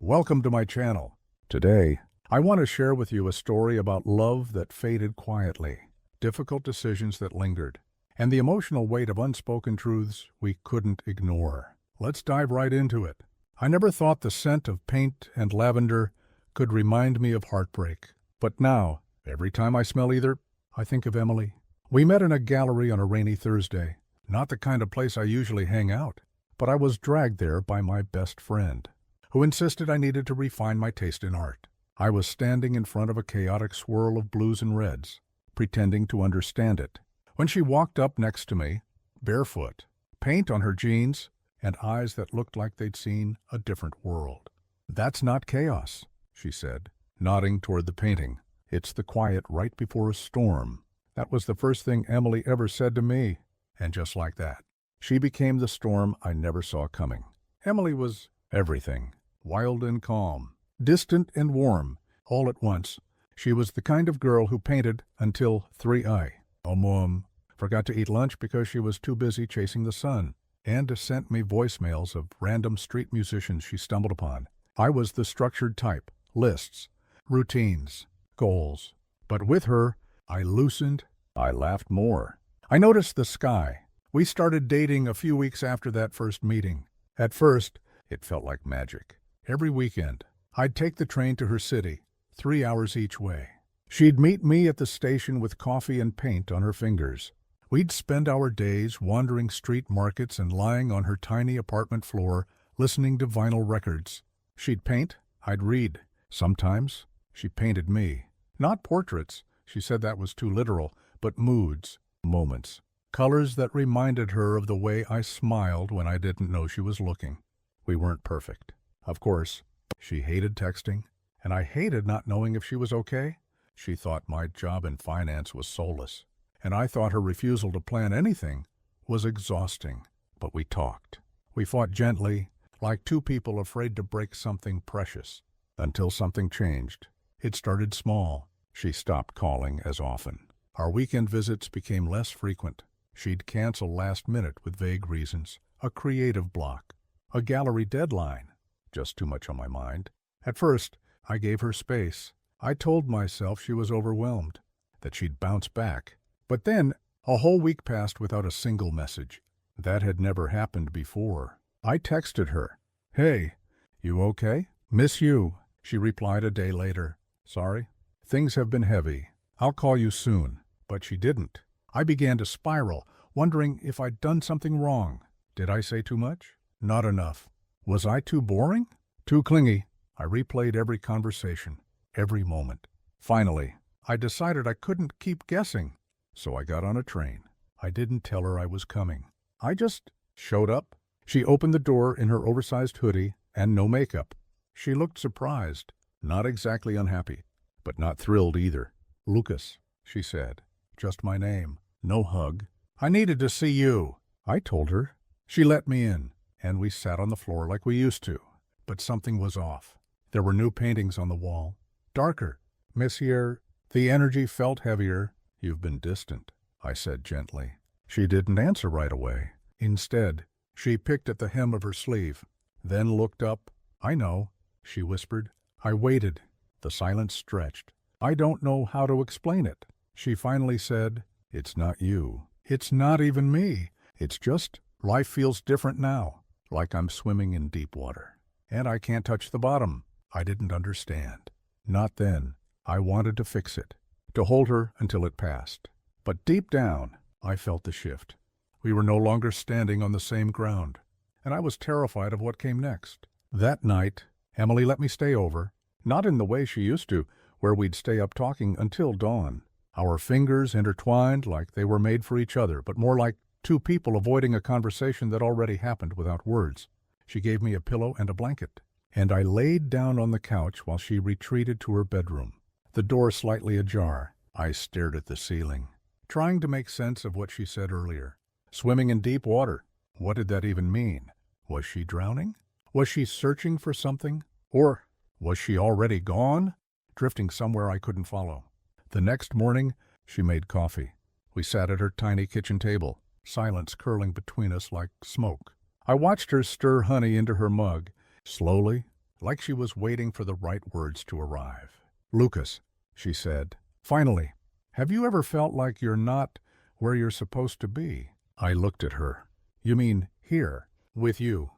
welcome to my channel. Today, I want to share with you a story about love that faded quietly, difficult decisions that lingered, and the emotional weight of unspoken truths we couldn't ignore. Let's dive right into it. I never thought the scent of paint and lavender could remind me of heartbreak. But now, every time I smell either, I think of Emily. We met in a gallery on a rainy Thursday, not the kind of place I usually hang out, but I was dragged there by my best friend, who insisted I needed to refine my taste in art. I was standing in front of a chaotic swirl of blues and reds, pretending to understand it, when she walked up next to me, barefoot, paint on her jeans, and eyes that looked like they'd seen a different world. "That's not chaos," she said, nodding toward the painting. "It's the quiet right before a storm." That was the first thing Emily ever said to me, and just like that, she became the storm I never saw coming. Emily was everything, wild and calm, distant and warm, all at once. She was the kind of girl who painted until 3 a.m., forgot to eat lunch because she was too busy chasing the sun, and sent me voicemails of random street musicians she stumbled upon. I was the structured type, lists, routines, goals. But with her, I loosened, I laughed more. I noticed the sky. We started dating a few weeks after that first meeting. At first, it felt like magic. Every weekend, I'd take the train to her city, 3 hours each way. She'd meet me at the station with coffee and paint on her fingers. We'd spend our days wandering street markets and lying on her tiny apartment floor, listening to vinyl records. She'd paint, I'd read. Sometimes, she painted me. Not portraits, she said that was too literal, but moods, moments, colors that reminded her of the way I smiled when I didn't know she was looking. We weren't perfect. Of course, she hated texting, and I hated not knowing if she was okay. She thought my job in finance was soulless, and I thought her refusal to plan anything was exhausting. But we talked. We fought gently, like two people afraid to break something precious, until something changed. It started small. She stopped calling as often. Our weekend visits became less frequent. She'd cancel last minute with vague reasons, a creative block, a gallery deadline, just too much on my mind. At first, I gave her space. I told myself she was overwhelmed, that she'd bounce back. But then, a whole week passed without a single message. That had never happened before. I texted her, "Hey, you okay? Miss you," she replied a day later. "Sorry, things have been heavy. I'll call you soon." But she didn't. I began to spiral, wondering if I'd done something wrong. Did I say too much? Not enough. Was I too boring? Too clingy? I replayed every conversation, every moment. Finally, I decided I couldn't keep guessing, so I got on a train. I didn't tell her I was coming. I just showed up. She opened the door in her oversized hoodie and no makeup. She looked surprised, not exactly unhappy, but not thrilled either. "Lucas," she said. Just my name. No hug. "I needed to see you," I told her. She let me in, and we sat on the floor like we used to. But something was off. There were new paintings on the wall. Darker. "Monsieur," the energy felt heavier. "You've been distant," I said gently. She didn't answer right away. Instead, she picked at the hem of her sleeve, then looked up. "I know," she whispered. I waited. The silence stretched. "I don't know how to explain it." She finally said, "It's not you. It's not even me. It's just life feels different now, like I'm swimming in deep water. And I can't touch the bottom." I didn't understand. Not then. I wanted to fix it, to hold her until it passed. But deep down, I felt the shift. We were no longer standing on the same ground, and I was terrified of what came next. That night, Emily let me stay over, not in the way she used to, where we'd stay up talking until dawn. Our fingers intertwined like they were made for each other, but more like two people avoiding a conversation that already happened without words. She gave me a pillow and a blanket, and I laid down on the couch while she retreated to her bedroom. The door slightly ajar. I stared at the ceiling, trying to make sense of what she said earlier. Swimming in deep water. What did that even mean? Was she drowning? Was she searching for something? Or was she already gone, drifting somewhere I couldn't follow? The next morning, she made coffee. We sat at her tiny kitchen table, silence curling between us like smoke. I watched her stir honey into her mug. Slowly, like she was waiting for the right words to arrive. "Lucas," she said, "finally, have you ever felt like you're not where you're supposed to be?" I looked at her. "You mean here, with you?"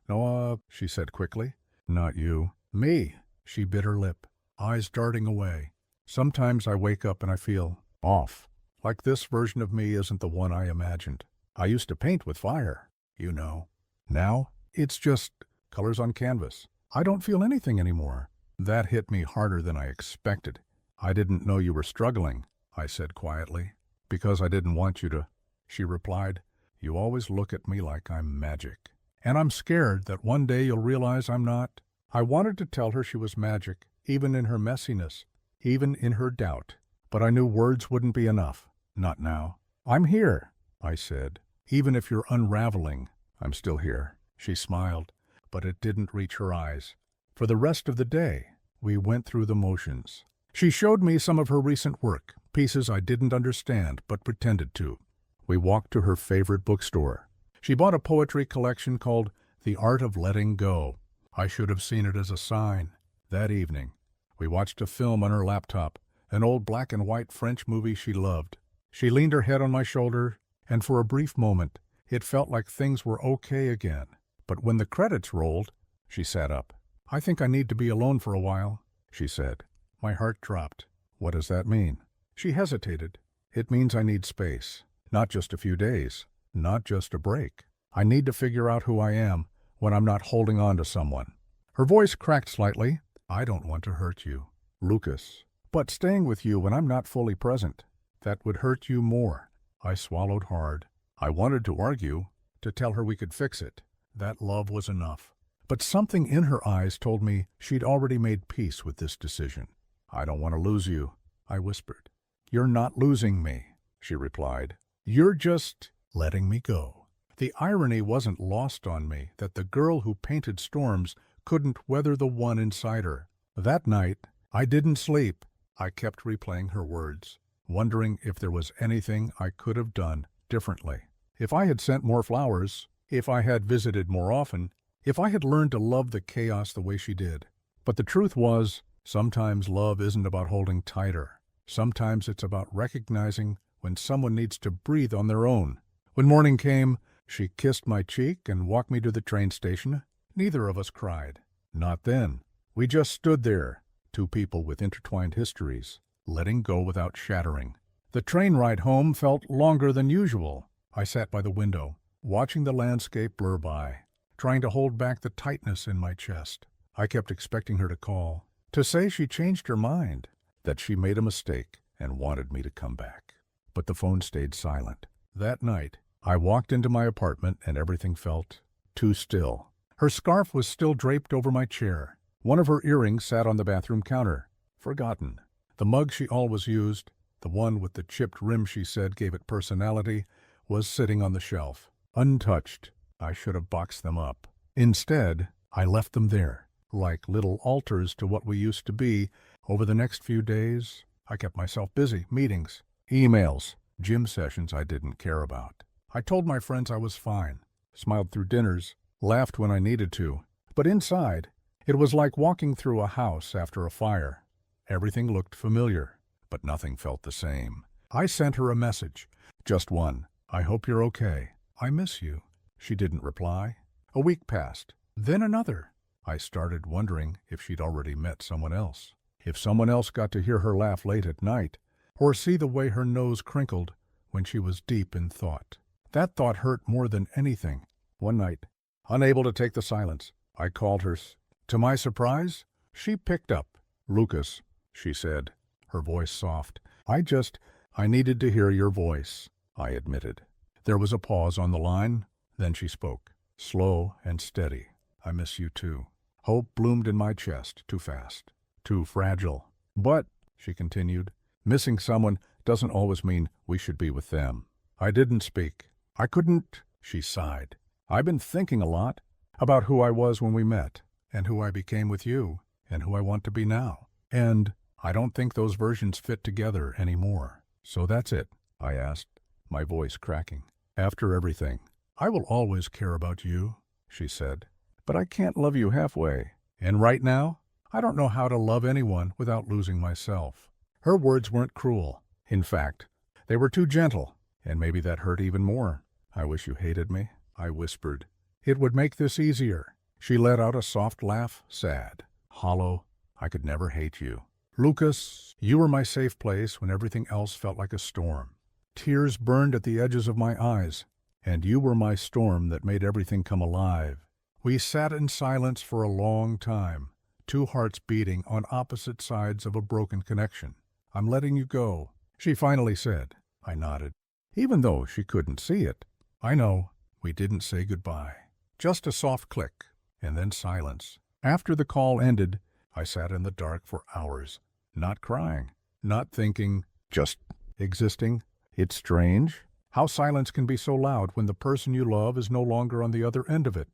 "No, she said quickly. "Not you. Me." She bit her lip, eyes darting away. "Sometimes I wake up and I feel off, like this version of me isn't the one I imagined. I used to paint with fire, you know. Now, it's just colors on canvas. I don't feel anything anymore." That hit me harder than I expected. "I didn't know you were struggling," I said quietly. "Because I didn't want you to," she replied. "You always look at me like I'm magic. And I'm scared that one day you'll realize I'm not." I wanted to tell her she was magic, even in her messiness, even in her doubt. But I knew words wouldn't be enough. Not now. "I'm here," I said. "Even if you're unraveling, I'm still here." She smiled, but it didn't reach her eyes. For the rest of the day, we went through the motions. She showed me some of her recent work, pieces I didn't understand but pretended to. We walked to her favorite bookstore. She bought a poetry collection called The Art of Letting Go. I should have seen it as a sign. That evening, we watched a film on her laptop, an old black and white French movie she loved. She leaned her head on my shoulder, and for a brief moment, it felt like things were okay again. But when the credits rolled, she sat up. "I think I need to be alone for a while," she said. My heart dropped. "What does that mean?" She hesitated. "It means I need space. Not just a few days. Not just a break. I need to figure out who I am when I'm not holding on to someone." Her voice cracked slightly. "I don't want to hurt you, Lucas. But staying with you when I'm not fully present, that would hurt you more." I swallowed hard. I wanted to argue, to tell her we could fix it. That love was enough. But something in her eyes told me she'd already made peace with this decision. "I don't want to lose you," I whispered. "You're not losing me," she replied. "You're just letting me go." The irony wasn't lost on me that the girl who painted storms couldn't weather the one inside her. That night, I didn't sleep. I kept replaying her words, wondering if there was anything I could have done differently. If I had sent more flowers, if I had visited more often, if I had learned to love the chaos the way she did. But the truth was, sometimes love isn't about holding tighter. Sometimes it's about recognizing when someone needs to breathe on their own. When morning came, she kissed my cheek and walked me to the train station. Neither of us cried. Not then. We just stood there, two people with intertwined histories, letting go without shattering. The train ride home felt longer than usual. I sat by the window, watching the landscape blur by, trying to hold back the tightness in my chest. I kept expecting her to call, to say she changed her mind, that she made a mistake and wanted me to come back. But the phone stayed silent. That night, I walked into my apartment and everything felt too still. Her scarf was still draped over my chair. One of her earrings sat on the bathroom counter, forgotten. The mug she always used, the one with the chipped rim she said gave it personality, was sitting on the shelf, untouched. I should have boxed them up. Instead, I left them there, like little altars to what we used to be. Over the next few days, I kept myself busy. Meetings, emails, gym sessions I didn't care about. I told my friends I was fine, smiled through dinners, laughed when I needed to. But inside, it was like walking through a house after a fire. Everything looked familiar, but nothing felt the same. I sent her a message, just one. "I hope you're okay. I miss you." She didn't reply. A week passed, then another. I started wondering if she'd already met someone else. If someone else got to hear her laugh late at night, or see the way her nose crinkled when she was deep in thought. That thought hurt more than anything. One night, unable to take the silence, I called her. To my surprise, she picked up. "Lucas," she said, her voice soft. I needed to hear your voice," I admitted. There was a pause on the line. Then she spoke, slow and steady. "I miss you too." Hope bloomed in my chest, too fast, too fragile. "But," she continued, "missing someone doesn't always mean we should be with them." I didn't speak. I couldn't, she sighed. "I've been thinking a lot about who I was when we met, and who I became with you, and who I want to be now. And I don't think those versions fit together anymore." "So that's it?" I asked, my voice cracking. "After everything, I will always care about you," she said. "But I can't love you halfway. And right now, I don't know how to love anyone without losing myself. Her words weren't cruel. In fact, they were too gentle, and maybe that hurt even more. I wish you hated me, I whispered. It would make this easier. She let out a soft laugh, sad, hollow. I could never hate you. Lucas, you were my safe place when everything else felt like a storm. Tears burned at the edges of my eyes, and you were my storm that made everything come alive. We sat in silence for a long time, two hearts beating on opposite sides of a broken connection. I'm letting you go, she finally said. I nodded, even though she couldn't see it. I know, we didn't say goodbye. Just a soft click, and then silence. After the call ended, I sat in the dark for hours, not crying, not thinking, just existing. It's strange how silence can be so loud when the person you love is no longer on the other end of it.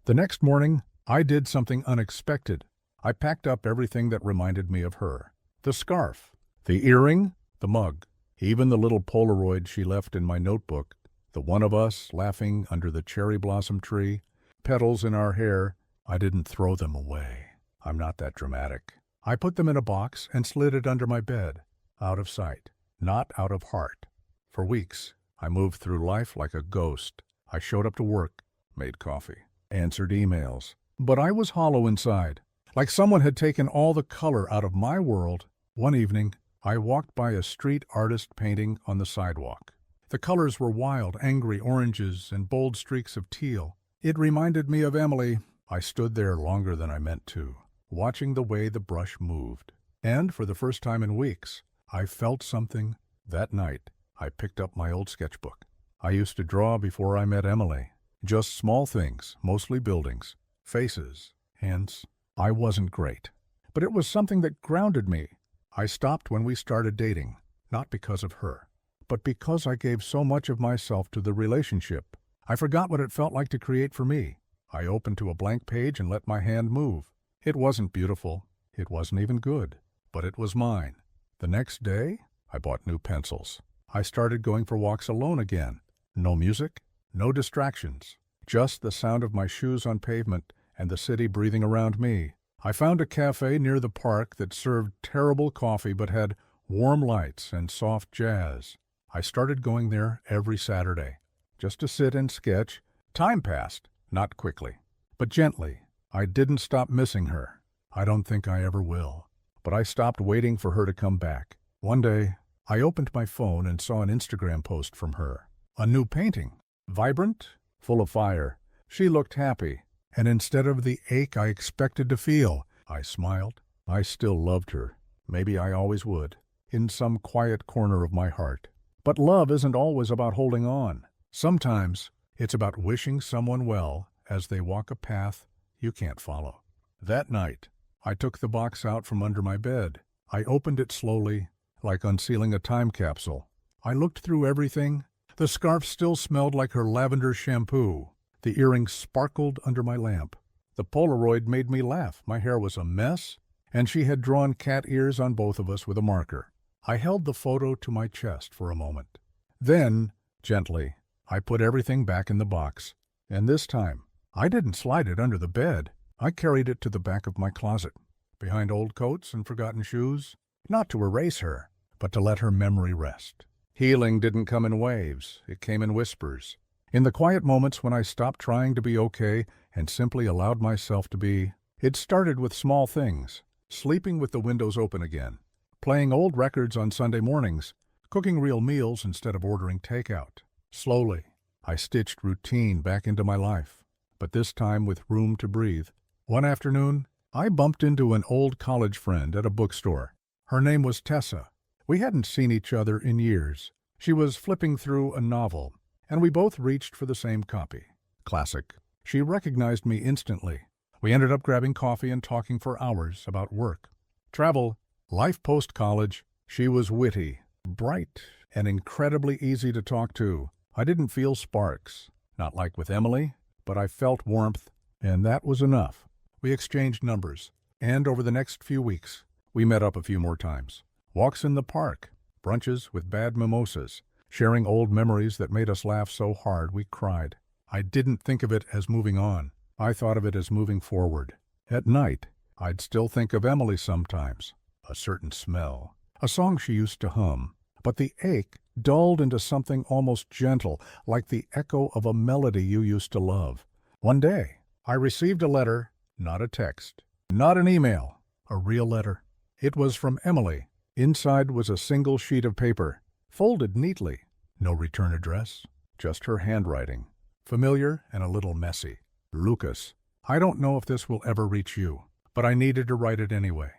The next morning, I did something unexpected. I packed up everything that reminded me of her. The scarf, the earring, the mug, even the little Polaroid she left in my notebook, the one of us laughing under the cherry blossom tree, petals in our hair. I didn't throw them away. I'm not that dramatic. I put them in a box and slid it under my bed, out of sight, not out of heart. For weeks, I moved through life like a ghost. I showed up to work, made coffee, answered emails. But I was hollow inside, like someone had taken all the color out of my world. One evening, I walked by a street artist painting on the sidewalk. The colors were wild, angry oranges and bold streaks of teal. It reminded me of Emily. I stood there longer than I meant to, watching the way the brush moved. And for the first time in weeks, I felt something. That night, I picked up my old sketchbook. I used to draw before I met Emily. Just small things, mostly buildings, faces, hands. I wasn't great, but it was something that grounded me. I stopped when we started dating, not because of her, but because I gave so much of myself to the relationship. I forgot what it felt like to create for me. I opened to a blank page and let my hand move. It wasn't beautiful. It wasn't even good, but it was mine. The next day, I bought new pencils. I started going for walks alone again. No music, no distractions, just the sound of my shoes on pavement and the city breathing around me. I found a cafe near the park that served terrible coffee but had warm lights and soft jazz. I started going there every Saturday, just to sit and sketch. Time passed, not quickly, but gently. I didn't stop missing her. I don't think I ever will. But I stopped waiting for her to come back. One day, I opened my phone and saw an Instagram post from her. A new painting, vibrant, full of fire. She looked happy, and instead of the ache I expected to feel, I smiled. I still loved her. Maybe I always would, in some quiet corner of my heart. But love isn't always about holding on. Sometimes it's about wishing someone well as they walk a path you can't follow. That night, I took the box out from under my bed. I opened it slowly, like unsealing a time capsule. I looked through everything. The scarf still smelled like her lavender shampoo. The earrings sparkled under my lamp. The Polaroid made me laugh. My hair was a mess, and she had drawn cat ears on both of us with a marker. I held the photo to my chest for a moment. Then, gently, I put everything back in the box. And this time, I didn't slide it under the bed. I carried it to the back of my closet, behind old coats and forgotten shoes, not to erase her, but to let her memory rest. Healing didn't come in waves. It came in whispers. In the quiet moments when I stopped trying to be okay and simply allowed myself to be. It started with small things, sleeping with the windows open again, playing old records on Sunday mornings, cooking real meals instead of ordering takeout. Slowly, I stitched routine back into my life, but this time with room to breathe. One afternoon, I bumped into an old college friend at a bookstore. Her name was Tessa. We hadn't seen each other in years. She was flipping through a novel, and we both reached for the same copy. Classic. She recognized me instantly. We ended up grabbing coffee and talking for hours about work, travel, life post-college. She was witty, bright, and incredibly easy to talk to. I didn't feel sparks, not like with Emily, but I felt warmth, and that was enough. We exchanged numbers, and over the next few weeks, we met up a few more times. Walks in the park, brunches with bad mimosas, sharing old memories that made us laugh so hard we cried. I didn't think of it as moving on. I thought of it as moving forward. At night, I'd still think of Emily sometimes, a certain smell, a song she used to hum, but the ache dulled into something almost gentle, like the echo of a melody you used to love. One day, I received a letter, not a text, not an email, a real letter. It was from Emily. Inside was a single sheet of paper, folded neatly. No return address, just her handwriting, familiar and a little messy. Lucas, I don't know if this will ever reach you, but I needed to write it anyway.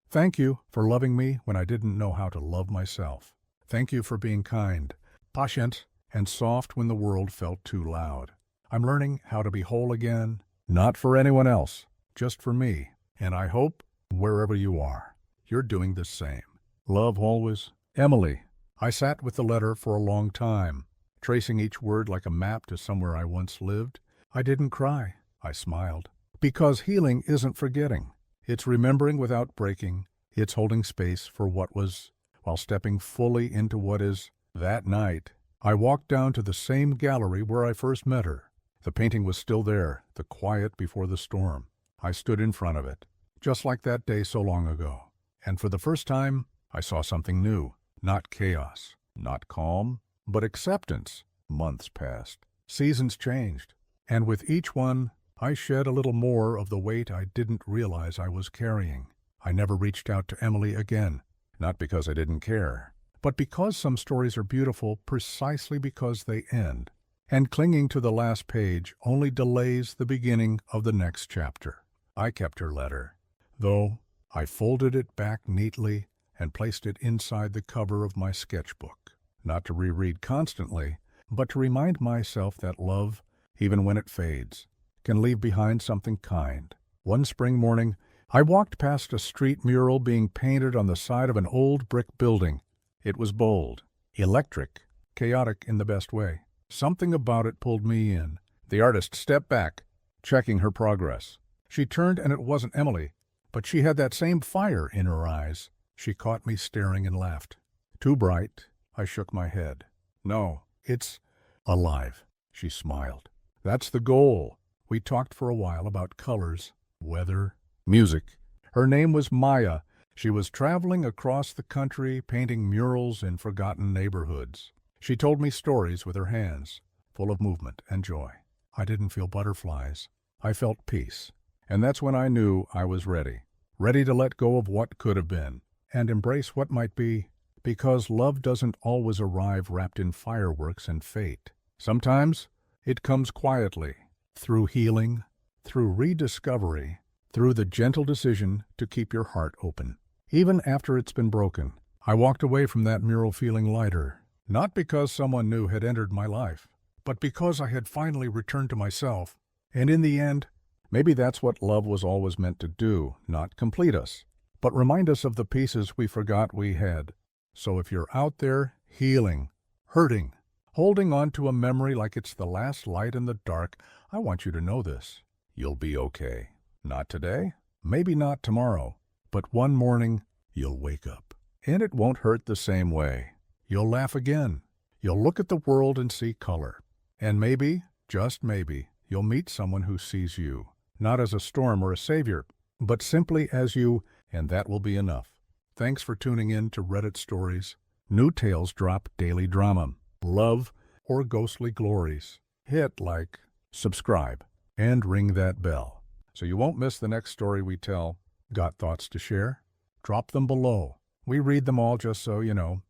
Thank you for loving me when I didn't know how to love myself. Thank you for being kind, patient, and soft when the world felt too loud. I'm learning how to be whole again, not for anyone else, just for me. And I hope, wherever you are, you're doing the same. Love always, Emily. I sat with the letter for a long time, tracing each word like a map to somewhere I once lived. I didn't cry. I smiled. Because healing isn't forgetting. It's remembering without breaking. It's holding space for what was, while stepping fully into what is. That night, I walked down to the same gallery where I first met her. The painting was still there, the quiet before the storm. I stood in front of it, just like that day so long ago. And for the first time, I saw something new. Not chaos, not calm, but acceptance. Months passed. Seasons changed. And with each one, I shed a little more of the weight I didn't realize I was carrying. I never reached out to Emily again, not because I didn't care, but because some stories are beautiful precisely because they end. And clinging to the last page only delays the beginning of the next chapter. I kept her letter, though I folded it back neatly and placed it inside the cover of my sketchbook, not to reread constantly, but to remind myself that love, even when it fades, can leave behind something kind. One spring morning, I walked past a street mural being painted on the side of an old brick building. It was bold, electric, chaotic in the best way. Something about it pulled me in. The artist stepped back, checking her progress. She turned and it wasn't Emily, but she had that same fire in her eyes. She caught me staring and laughed. Too bright, I shook my head. No, it's alive, she smiled. That's the goal. We talked for a while about colors, weather, music. Her name was Maya. She was traveling across the country, painting murals in forgotten neighborhoods. She told me stories with her hands, full of movement and joy. I didn't feel butterflies. I felt peace. And that's when I knew I was ready. Ready to let go of what could have been and embrace what might be, because love doesn't always arrive wrapped in fireworks and fate. Sometimes it comes quietly, through healing, through rediscovery, through the gentle decision to keep your heart open. Even after it's been broken, I walked away from that mural feeling lighter, not because someone new had entered my life, but because I had finally returned to myself. And in the end, maybe that's what love was always meant to do, not complete us, but remind us of the pieces we forgot we had. So if you're out there healing, hurting, holding on to a memory like it's the last light in the dark, I want you to know this. You'll be okay. Not today, maybe not tomorrow, but one morning you'll wake up. And it won't hurt the same way. You'll laugh again. You'll look at the world and see color. And maybe, just maybe, you'll meet someone who sees you, not as a storm or a savior, but simply as you, and that will be enough. Thanks for tuning in to Reddit Stories. New tales drop daily drama, love, or ghostly glories. Hit like, subscribe, and ring that bell so you won't miss the next story we tell. Got thoughts to share? Drop them below. We read them all just so you know.